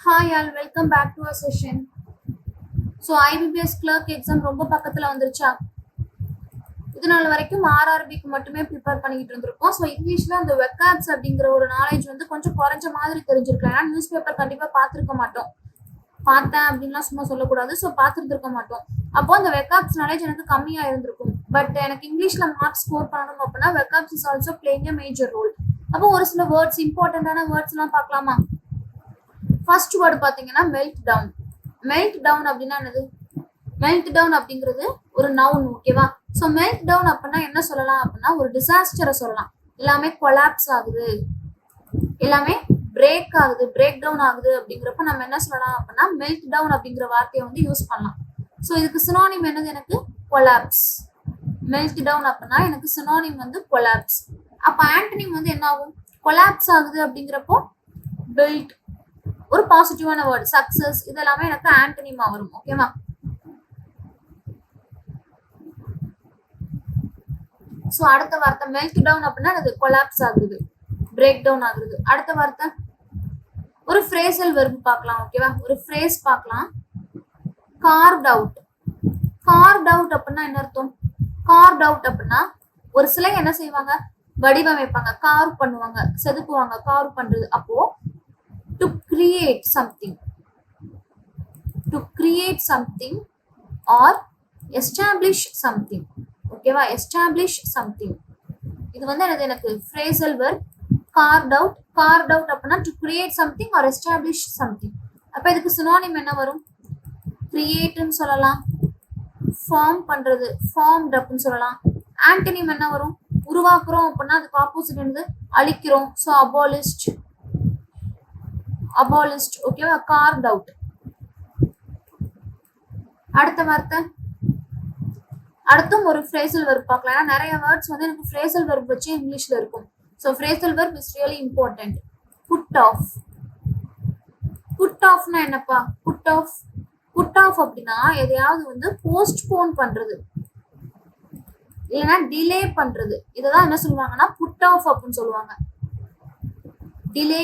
Hi all, welcome back to our session. So IBPS clerk exam ரொம்ப பக்கத்துல வந்துருச்சா? இது நாள் வரைக்கும் RRBக்கு மட்டுமே ப்ரிப்பேர் பண்ணிட்டு இருந்திருக்கோம். ஸோ இங்கிலீஷ்ல அந்த வெக்காப்ஸ் அப்படிங்கிற ஒரு நாலேஜ் வந்து கொஞ்சம் குறைஞ்ச மாதிரி தெரிஞ்சிருக்கலாம். ஏன்னா நியூஸ் பேப்பர் கண்டிப்பா பார்த்துருக்க மாட்டோம். பார்த்தேன் அப்படின்லாம் சும்மா சொல்லக்கூடாது. ஸோ பார்த்துருந்துருக்க மாட்டோம். அப்போ அந்த வெக்காப்ஸ் நாலேஜ் எனக்கு கம்மியா இருந்திருக்கும். பட் எனக்கு இங்கிலீஷ்ல மார்க்ஸ் ஸ்கோர் பண்ணணும் அப்படின்னா vocabs is also playing a major role. அப்போ ஒரு சில வேர்ட்ஸ் இம்பார்ட்டன்டான வேர்ட்ஸ் எல்லாம் பார்க்கலாமா? ஃபர்ஸ்ட் வேர்டு பாத்தீங்கன்னா மெல்ட் டவுன். மெல்ட் டவுன் அப்படின்னா என்னது? மெல்ட் டவுன் அப்படிங்கிறது ஒரு நவுன், ஓகேவா? ஸோ மெல்ட் டவுன் அப்படின்னா என்ன சொல்லலாம் அப்படின்னா ஒரு டிசாஸ்டரை சொல்லலாம். எல்லாமே கொலாப்ஸ் ஆகுது, எல்லாமே பிரேக் ஆகுது, பிரேக் டவுன் ஆகுது அப்படிங்கிறப்ப நம்ம என்ன சொல்லலாம் அப்படின்னா மெல்ட் டவுன் அப்படிங்கிற வார்த்தையை வந்து யூஸ் பண்ணலாம். ஸோ இதுக்கு சினோனிம் என்னது? எனக்கு கொலாப்ஸ். மெல்ட் டவுன் அப்படின்னா எனக்கு சினோனிம் வந்து கொலாப்ஸ். அப்ப ஆண்டனிம் வந்து என்ன ஆகும்? கொலாப்ஸ் ஆகுது அப்படிங்கிறப்போ பில்ட், ஒரு பாசிட்டிவான வேர்டு, சக்சஸ், இதெல்லாமே எனக்கு ஆண்டனிமா வரும், ஓகேவா? சோ அடுத்த வார்த்தை மெல்ட் டவுன் அப்படின்னா அது கொலாப்ஸ் ஆகுது, பிரேக் டவுன் ஆகுது. அடுத்த வார்த்தை ஒரு ஃப்ரேசல் வெர்ப் பார்க்கலாம், ஓகேவா? ஒரு ஃப்ரேஸ் பார்க்கலாம். கார்வ்ட் அவுட். கார்வ்ட் அவுட் அப்படின்னா என்ன அர்த்தம்? கார்வ்ட் அவுட் அப்படின்னா ஒரு சிலை என்ன செய்வாங்க? வடிவமைப்பாங்க, கார்வ் பண்ணுவாங்க, செதுக்குவாங்க, கார்வ் பண்றது. அப்போ to create something, to create something or establish something, ஓகேவா? establish something. இது வந்து எனக்கு phrasal verb carved out. carved out அப்படின்னா to create something or establish something. அப்ப இதுக்கு synonym என்ன வரும்? create ன்னு சொல்லலாம், form பண்றது, formed அப்படின்னு சொல்லலாம். antonym என்ன வரும்? உருவாக்குறோம் அப்படின்னா அதுக்கு ஆப்போசிட் என்னது? அழிக்கிறோம். so abolished, abolished, ஓகேவா? carved out. அடுத்த வார்த்தை, அடுத்தும் ஒரு phrasal verb பார்க்கலாம். ஏன்னா நிறைய வேர்ட்ஸ் வந்து எனக்கு phrasal verb வச்சு இங்கிலீஷ்ல இருக்கும். so phrasal verb is really important. put off. put offனா என்னப்பா? put off, put off அப்படின்னா எதையாவது வந்து போஸ்ட்போன் பண்றது இல்லைன்னா டிலே பண்றது. இததான் என்ன சொல்லுவாங்கன்னா put off அப்படின்னு சொல்லுவாங்க. Delay,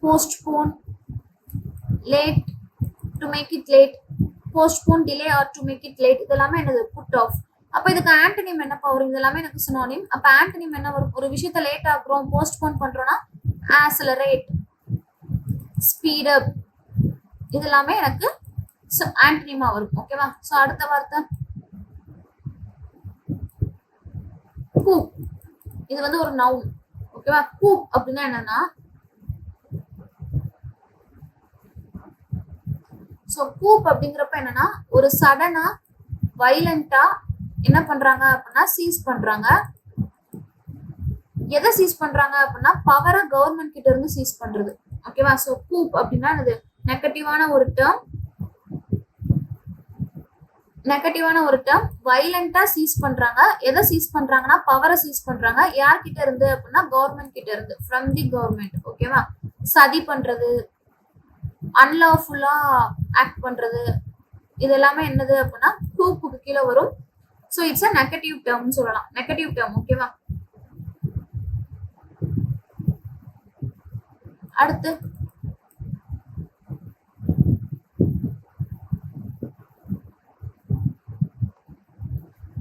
postpone, late, to make it late, postpone, delay or to make it late, இதெல்லாமே என்னது? put off. அப்ப இதுக்கு ஆண்டனிம் என்னப்பா வரும்? இதெல்லாமே எனக்கு சினோனிம். அப்ப ஆண்டனிம் என்ன வரும்? ஒரு விஷயத்த லேட் ஆக்குறோம், போஸ்ட்போன் பண்றோம்னா accelerate, speed up, இதெல்லாமே எனக்கு ஆண்டனிமா வரும், ஓகேவா? சோ அடுத்த வார்த்தை poop. இது வந்து ஒரு நவுன், ஓகேவா? poop அப்படின்னா என்னன்னா, ஸோ கூப் அப்படிங்கிறப்ப என்னன்னா ஒரு சடனா வைலண்டா என்ன பண்றாங்க அப்படின்னா சீஸ் பண்றாங்க. எதை சீஸ் பண்றாங்க அப்படின்னா பவரை கவர்மெண்ட் கிட்ட இருந்து சீஸ் பண்றது, ஓகேவா? ஸோ கூப் அப்படின்னா அது நெகட்டிவான ஒரு டேர்ம், நெகட்டிவான ஒரு டேர்ம். வைலண்டா சீஸ் பண்றாங்க. எதை சீஸ் பண்றாங்கன்னா பவரை சீஸ் பண்றாங்க. யார்கிட்ட இருந்து அப்படின்னா கவர்மெண்ட் கிட்ட இருந்து, ஃப்ரம் தி கவர்மெண்ட், ஓகேவா? சதி பண்றது, அன்லாஃபுல்லா ஆக்ட் பண்றது, இது எல்லாமே என்னது அப்படின்னா கூப்புக்கு கீழே வரும். ஸோ இட்ஸ் அ நெகட்டிவ் டேர்ம்னு சொல்லலாம், நெகட்டிவ் டேர்ம், ஓகேவா? அடுத்து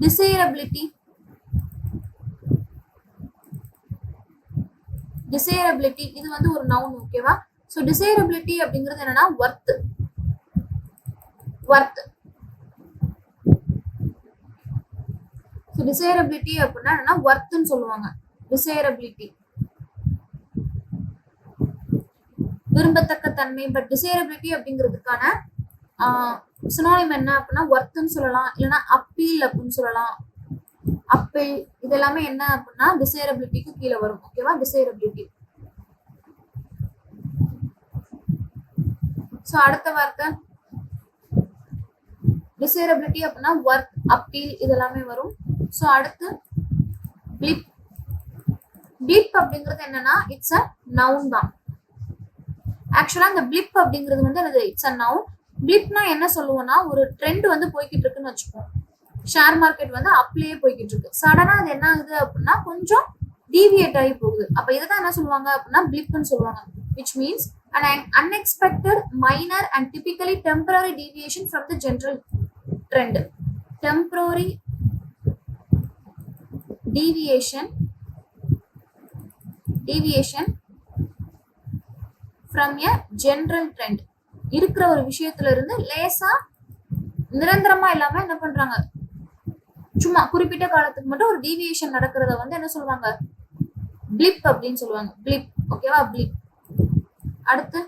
டிசைரபிலிட்டி. டிசைரபிலிட்டி இது வந்து ஒரு நவுன், ஓகேவா? ஸோ டிசைரபிலிட்டி அப்படிங்கிறது என்னன்னா ஒர்த், ஒர்த். ஸோ டிசைரபிலிட்டி அப்படின்னா என்னன்னா ஒர்த்ன்னு சொல்லுவாங்க. டிசைரபிலிட்டி விரும்பத்தக்க தன்மை. பட் டிசைரபிலிட்டி அப்படிங்கிறதுக்கான சினோனிம் என்ன அப்படின்னா ஒர்த்ன்னு சொல்லலாம், இல்லைன்னா அப்பீல் அப்படின்னு சொல்லலாம். அப்பீல் இதெல்லாமே என்ன அப்படின்னா டிசைரபிலிட்டிக்கு கீழே வரும், ஓகேவா? டிசைரபிலிட்டி. ஸோ அடுத்த வார்த்தை டிசைரபிலிட்டி அப்படின்னா ஒர்க், அப்பீல், இதெல்லாமே வரும். ஸோ அடுத்து பிளிப். பிளிப் அப்படிங்கிறது என்னன்னா இட்ஸ் அ நவுன் தான். ஆக்சுவலா இந்த பிளிப் அப்படிங்கிறது வந்து என்னது? It's a noun. பிளிப்னா என்ன சொல்லுவோம்னா ஒரு ட்ரெண்ட் வந்து போய்கிட்டு இருக்குன்னு வச்சுப்போம். ஷேர் மார்க்கெட் வந்து அப்லயே போய்கிட்டு இருக்கு. சடனா அது என்ன ஆகுது அப்படின்னா கொஞ்சம் டீவியேட் ஆகி போகுது. அப்ப இதைதான் என்ன சொல்லுவாங்க அப்படின்னா பிளிப்னு சொல்லுவாங்க. which means an unexpected, minor and typically temporary deviation from the general trend. Temporary deviation from a general trend. இருக்கிற ஒரு விஷயத்துல இருந்து லேசா நிரந்தரமா இல்லாம என்ன பண்றாங்க, சும்மா குறிப்பிட்ட காலத்துக்கு மட்டும் ஒரு டீவியேஷன் நடக்கிறத வந்து என்ன சொல்லுவாங்க, பிளிப் அப்படின்னு சொல்லுவாங்க. பிளிப். ஓகேவா? பிளிப். அடுத்து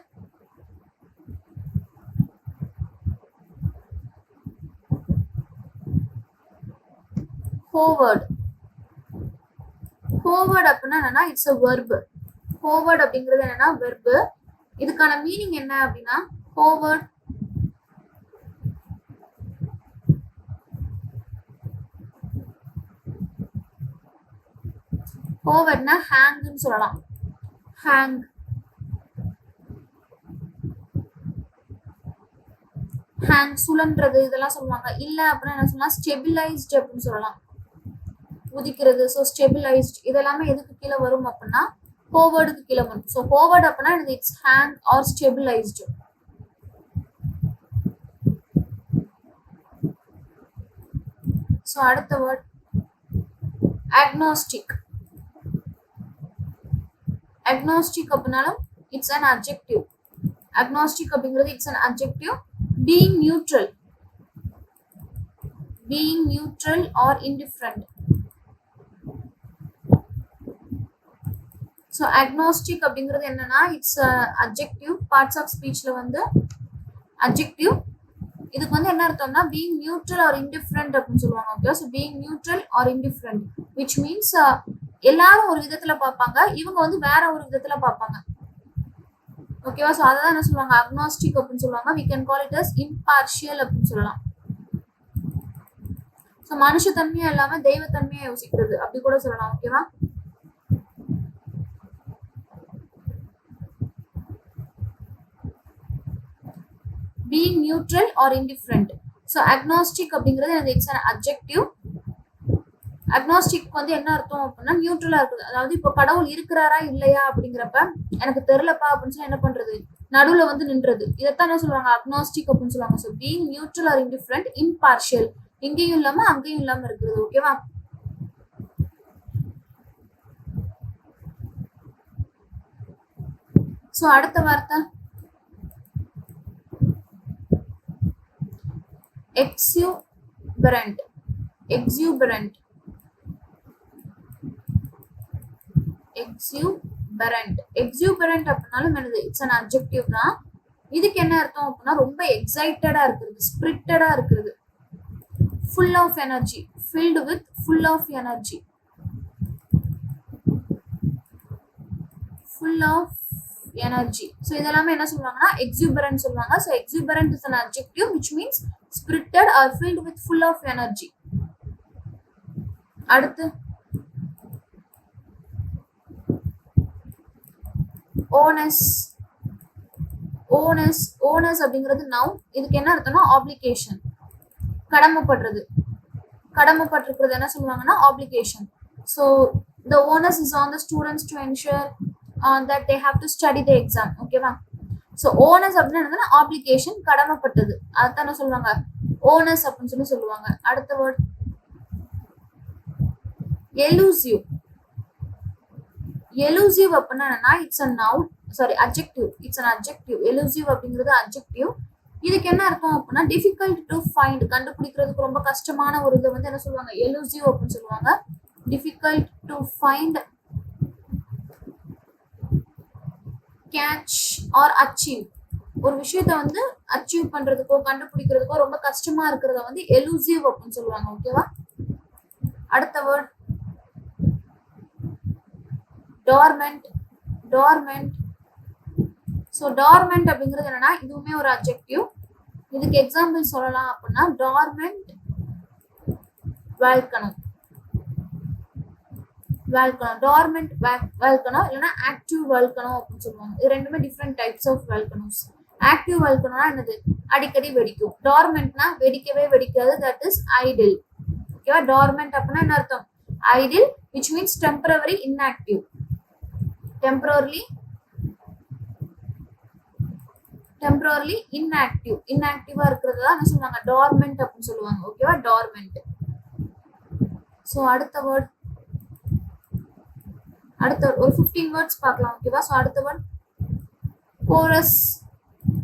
ஹோவர்ட். ஹோவர்ட் அப்படின்னா என்னன்னா, இட்ஸ் அ வெர்ப். ஹோவர்ட் அப்படிங்கிறது என்னன்னா வெர்ப். இதுக்கான மீனிங் என்ன அப்படின்னா, ஹோவர்ட் ஹோவர்ட்னா ஹேங்னு சொல்லலாம். ஹேங். ஹேங் சுழன்றது இதெல்லாம் சொல்லுவாங்க. இல்ல அப்படின்னா என்ன சொல்லலாம், ஸ்டெபிலைஸ்ட் அப்படின்னு சொல்லலாம். உதிக்கிறது. ஸோ ஸ்டெபிலைஸ்ட் இதெல்லாமே எதுக்கு கீழே வரும் அப்படின்னா ஹோவர்டுக்கு கீழே வரும். ஸோ ஹோவர்ட் அப்படின்னா it's hang or stabilised. So அடுத்த வேர்ட் அக்னாஸ்டிக். அக்னாஸ்டிக் அப்படின்னாலும் இட்ஸ் அன் அட்ஜெக்டிவ். அக்னாஸ்டிக் அப்படிங்கிறது it's an adjective. Being neutral. Being neutral or indifferent. So agnostic அப்படிங்கிறது என்னன்னா இட்ஸ் அட்ஜெக்டிவ். பார்ட்ஸ் ஆஃப் ஸ்பீச்ல வந்து அட்ஜெக்டிவ். இதுக்கு வந்து என்ன அர்த்தம்னா பீயிங் நியூட்ரல் ஆர் இன்டிஃபரண்ட் அப்படின்னு சொல்லுவாங்க. Okay. So being neutral or indifferent which means எல்லாரும் ஒரு விதத்துல பார்ப்பாங்க, இவங்க வந்து வேற ஒரு விதத்துல பார்ப்பாங்க. ஓகேவா? ஸோ அதை தான் என்ன சொல்லுவாங்க, அக்னாஸ்டிக் அப்படின்னு சொல்லுவாங்க. We can call it as impartial அப்படின்னு சொல்லலாம். ஸோ மனுஷத்தன்மையா இல்லாம தெய்வத்தன்மையா யோசிக்கிறது அப்படி கூட சொல்லலாம். ஓகேவா? being neutral or indifferent. So agnostic அப்படிங்கிறது it's an adjective. agnostic வந்து என்ன அர்த்தம் அப்படின்னா நியூட்ரலா இருக்குது. அதாவது இப்போ கடவுள் இருக்கிறாரா இல்லையா அப்படிங்கிறப்ப எனக்கு தெரியலப்பா அப்படின்னு சொல்லி என்ன பண்றது, நடுவுல வந்து நின்றது. இதைத்தான் என்ன சொல்லுவாங்க, agnostic அப்படின்னு சொல்லுவாங்க. So being neutral or indifferent, impartial. இங்கேயும் இல்லாம அங்கேயும் இல்லாம இருக்கிறது. ஓகேவா? ஸோ அடுத்த வார்த்தை exuberant. exuberant. exuberant. exuberant அப்படினாலும் என்னது, இட்ஸ் an adjective தான். இதுக்கு என்ன அர்த்தம் அப்படின்னா ரொம்ப எக்ஸைட்டடா இருக்குது, ஸ்பிரிட்டடா இருக்குது, full of energy, filled with full of energy, full of energy. So இதெல்லாமே என்ன சொல்லுவாங்கன்னா exuberant சொல்லுவாங்க. So exuberant is an adjective which means spirited or filled with full of energy. அடுத்து onus. onus. onus அப்படிங்கிறது noun. இதுக்கு என்ன அர்த்தம்னா obligation, கடமைப்படுறது. கடமைப்பட்டிருக்கிறது என்ன சொல்லுவாங்கன்னா obligation. So the onus is on the students to ensure that they have to study the exam. ஓகேவா? So onus அப்படின்னு என்னதுன்னா ஆப்ளிகேஷன், கடமைப்பட்டது. அதுதான் என்ன சொல்லுவாங்க, ஓனஸ் அப்படின்னு சொல்லி சொல்லுவாங்க. அடுத்த வேர்ட் எலூசிவ். எலூசிவ் அப்படின்னா என்னன்னா it's a noun, sorry adjective. It's an adjective. Elusive அப்படிங்கிறது அட்ஜெக்டிவ். இதுக்கு என்ன அர்த்தம் அப்படின்னா டிஃபிகல்ட் டு ஃபைண்ட், கண்டுபிடிக்கிறதுக்கு ரொம்ப கஷ்டமான ஒரு இதை வந்து என்ன சொல்லுவாங்க, எலூசிவ் அப்படின்னு சொல்லுவாங்க. Difficult to find, catch or achieve. ஒரு விஷயத்த வந்து அச்சீவ் பண்றதுக்கோ கண்டுபிடிக்கிறதுக்கோ ரொம்ப கஷ்டமா இருக்கிறத வந்து எலூசிவ் அப்படின்னு சொல்லுவாங்க. ஓகேவா? அடுத்த word dormant. Dormant. So dormant அப்படிங்கிறது என்னன்னா இதுவுமே ஒரு அட்ஜெக்டிவ். இதுக்கு எக்ஸாம்பிள் சொல்லலாம் அப்படின்னா dormant volcano. Volcano, dormant volcano இல்லைன்னா ஆக்டிவ் வால்கனோ அப்படின்னு சொல்லுவாங்க. இது ரெண்டுமே different types of volcanoes. Active வால்கனோனா என்னது, அடிக்கடி வெடிக்கும். டார்மெண்ட்னா வெடிக்கவே வெடிக்காது, தட் இஸ் ஐடில். ஓகேவா? டார்மெண்ட் அப்படின்னா என்ன அர்த்தம், idle, which means temporary inactive. temporarily temporarily இன்ஆக்டிவா இருக்கிறது தான் என்ன சொல்லுவாங்க, டார்மெண்ட் அப்படின்னு சொல்லுவாங்க. ஓகேவா, டார்மெண்ட். ஸோ அடுத்த வேர்ட் ஒரு 15 வேர்ட்ஸ் பார்க்கலாம். ஓகேவா, ஸோ அடுத்த வேர்ட் கோரஸ்.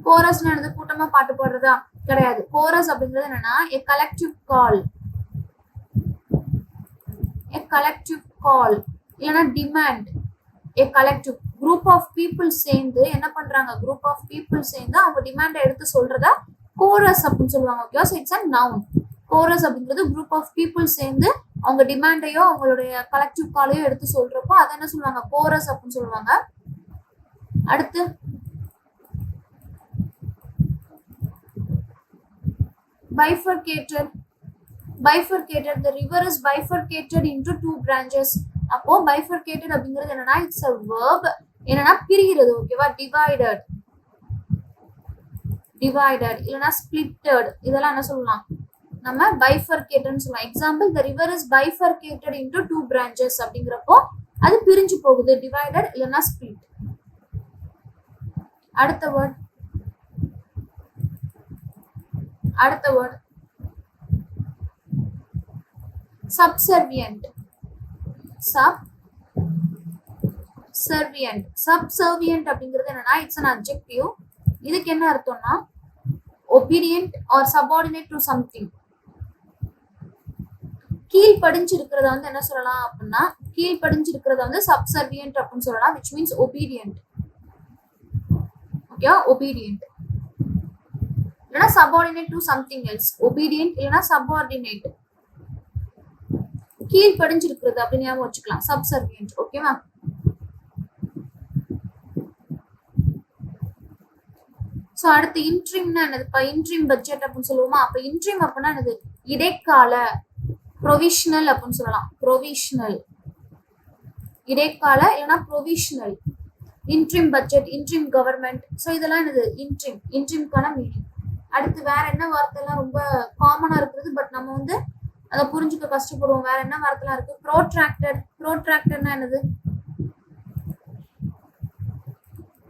கோரஸ்னு என்னது, கூட்டமா பாட்டு பாடுறதா கிடையாது. கோரஸ் அப்படிங்கிறது என்னன்னா a collective call இல்லைன்னா demand. a collective group of people சேர்ந்து என்ன பண்றாங்க, குரூப் ஆஃப் பீப்புள் சேர்ந்து அவங்க டிமாண்டை எடுத்து சொல்றதா கோரஸ் அப்படின்னு சொல்லுவாங்க. ஓகேவா, so it's a noun. Chorus அப்படிங்கிறது குரூப் ஆஃப் பீப்புள் சேர்ந்து அவங்க டிமாண்டையோ அவங்களுடைய கலெக்டிவ் காலையோ எடுத்து சொல்றப்போ அதை என்ன சொல்லுவாங்க, கோரஸ் அப்படின்னு சொல்லுவாங்க. அடுத்து bifurcated. The river is bifurcated into 2 branches. அப்போ bifurcated அப்படிங்கிறது என்னன்னா இட்ஸ் a verb, என்னன்னா பிரிகிறது. ஓகேவா, divided இல்லைன்னா splitted, இதெல்லாம் என்ன சொல்லலாம், நம்ம bifurcated சொல்லலாம். Example, the river is bifurcated into 2 branches அப்படிங்கிறப்போ அது பிரிஞ்சு போகுது, divided இல்லைன்னா split. அடுத்த வேர்ட் subservient. Subservient அப்படிங்கிறது என்னன்னா இட்ஸ் an adjective. இதுக்கு என்ன அர்த்தம்னா obedient or subordinate to something. கீழ்ப்படிஞ்சிருக்கிறத வந்து என்ன சொல்லலாம் அப்படின்னா, கீழ்ப்படிஞ்சிருக்கிறத வந்து subservient அப்படின்னு சொல்லலாம், which means obedient. Okay, obedient இல்லைன்னா subordinate to something else. obedient இல்லைன்னா subordinate, கீழ்ப்படிஞ்சிருக்கிறது அப்படின்னு ஞாபகம் வச்சுக்கலாம், subservient. ஓகேவா, சோ அடுத்து இன்ட்ரீம்னா என்னது, இப்ப இன்ட்ரீம் பட்ஜெட் அப்படின்னு சொல்லுவோமா. அப்ப இன்ட்ரீம் அப்படின்னா என்னது, இடைக்கால, ப்ரொவிஷனல் அப்படின்னு சொல்லலாம். ப்ரொவிஷனல், இடைக்கால இல்லைன்னா provisional. Interim budget, interim government, so இதெல்லாம் என்னது இன்ட்ரீம்கான மீனிங். அடுத்து வேற என்ன வார்த்தை எல்லாம் ரொம்ப காமனா இருக்குது, பட் நம்ம வந்து அதை புரிஞ்சுக்க கஷ்டப்படுவோம். வேற என்ன வார்த்தைலாம் இருக்கு, ப்ரோட்ராக்டட்னா என்னது,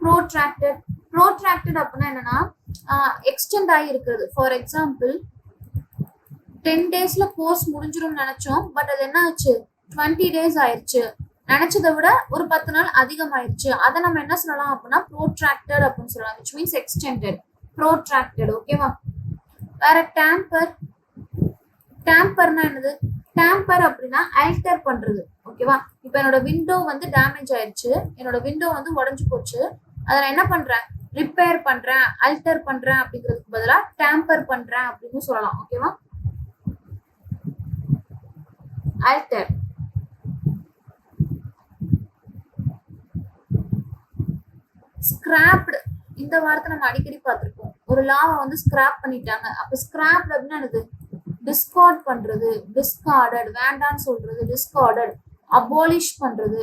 ப்ரோட்ராக்டட் அப்படின்னா என்னன்னா எக்ஸ்டெண்ட் ஆகி இருக்கிறது. ஃபார் எக்ஸாம்பிள், 10 daysல கோர்ஸ் முடிஞ்சிரும்னு நினைச்சோம், பட் அது என்ன ஆச்சு, 20 days ஆயிடுச்சு. நினைச்சதை விட ஒரு 10 நாள் அதிகமாயிருச்சு. அதை நம்ம என்ன சொல்லலாம் அப்படின்னா ப்ரோட்ராக்டட் அப்படின்னு சொல்லலாம், which means extended, protracted. ஓகேவா, வேற டேம்பர்னா என்னது, டேம்பர் அப்படின்னா அல்டர் பண்றது. ஓகேவா, இப்போ என்னோட விண்டோ வந்து டேமேஜ் ஆயிடுச்சு, என்னோட விண்டோ வந்து உடஞ்சு போச்சு, அதை நான் என்ன பண்றேன், ரிப்பேர் பண்றேன், அல்டர் பண்றேன் அப்படிங்கிறதுக்கு பதிலா டேம்பர் பண்றேன் அப்படின்னு சொல்லலாம். ஓகேவா, அல்டர். ஸ்கிராப்டு, இந்த வார்த்தை நம்ம அடிக்கடி பார்த்திருப்போம். ஒரு லாவை வந்து ஸ்கிராப் பண்ணிட்டாங்க. அப்ப ஸ்கிராப்டு அப்படின்னா என்னது, டிஸ்கார்ட் பண்றது, டிஸ்கார்டட், வேண்டான்னு சொல்றது, டிஸ்கார்டட், அபாலிஷ் பண்றது,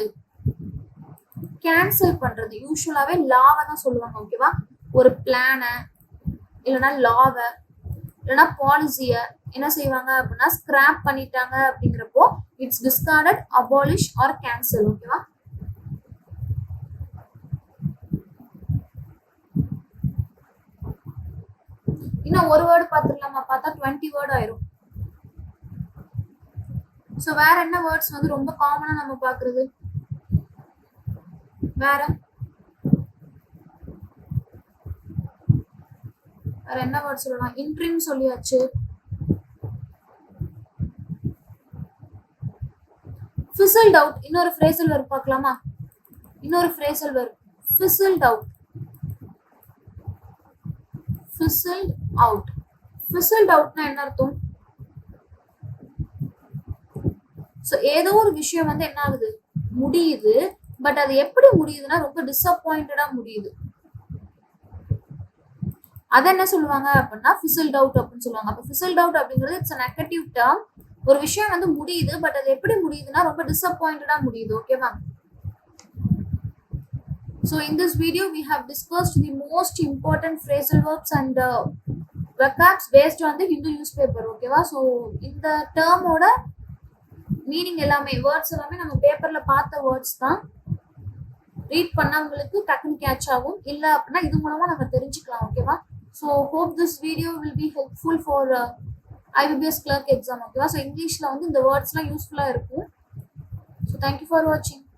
கேன்சல் பண்றது. யூஸ்வலாவே லாவை தான் சொல்லுவாங்க. ஓகேவா, ஒரு பிளான இல்லைன்னா லாவை இல்லைன்னா பாலிசிய என்ன செய்வாங்க அப்படின்னா ஸ்கிராப் பண்ணிட்டாங்க அப்படிங்கிறப்போ it's discarded, abolish or cancel. ஓகேவா, இன்னும் ஒரு வேர்டு பார்த்துடலாமா, பார்த்தா 20 வேர்டு ஆயிரும். சோ வேற என்ன வேர்ட்ஸ் வந்து ரொம்ப காமனா நம்ம பாக்குறது, வேற என்ன வேர்ட் சொல்லலாம், இன்ட்ரீம் சொல்லியாச்சு. fizzled out, இன்னொரு ஃப்ரேசல் வெர்ப் பார்க்கலாமா, இன்னொரு phrasal verb fizzled out. fizzled out, fizzled outனா என்ன அர்த்தம், சோ ஏதோ ஒரு விஷயம் வந்து என்ன ஆகுது, முடியுது, பட் அது எப்படி முடியுதுன்னா ரொம்ப டிசப்பாயிண்டடா முடியுது. அத என்ன சொல்லுவாங்க அப்படின்னா fizzled out அப்படின்னு சொல்லுவாங்க. அப்ப fizzled out அப்படிங்கிறது இட்ஸ் a நெகட்டிவ் டேர்ம். ஒரு விஷயம் வந்து முடியுது, பட் அது எப்படி முடியுதுன்னா ரொம்ப டிசப்பாயிண்டடா முடியுது. ஓகேவா, so in this video we have discussed the most important phrasal verbs and vocabs based on the Hindu newspaper. ஓகேவா, so இந்த டேர்மோட மீனிங் எல்லாமே, வேர்ட்ஸ் எல்லாமே நம்ம பேப்பர்ல பார்த்த வேர்ட்ஸ் தான். ரீட் பண்ணவங்களுக்கு டக்குன்னு கேட்ச் ஆகும். இல்லை அப்படின்னா இது மூலமா நம்ம தெரிஞ்சுக்கலாம். ஓகேவா? So hope this video will be helpful for IBPS clerk exam. ஓகேவா? ஸோ இங்கிலீஷில் வந்து இந்த வேர்ட்ஸ்லாம் யூஸ்ஃபுல்லாக இருக்கும். ஸோ தேங்க்யூ ஃபார் வாட்சிங்.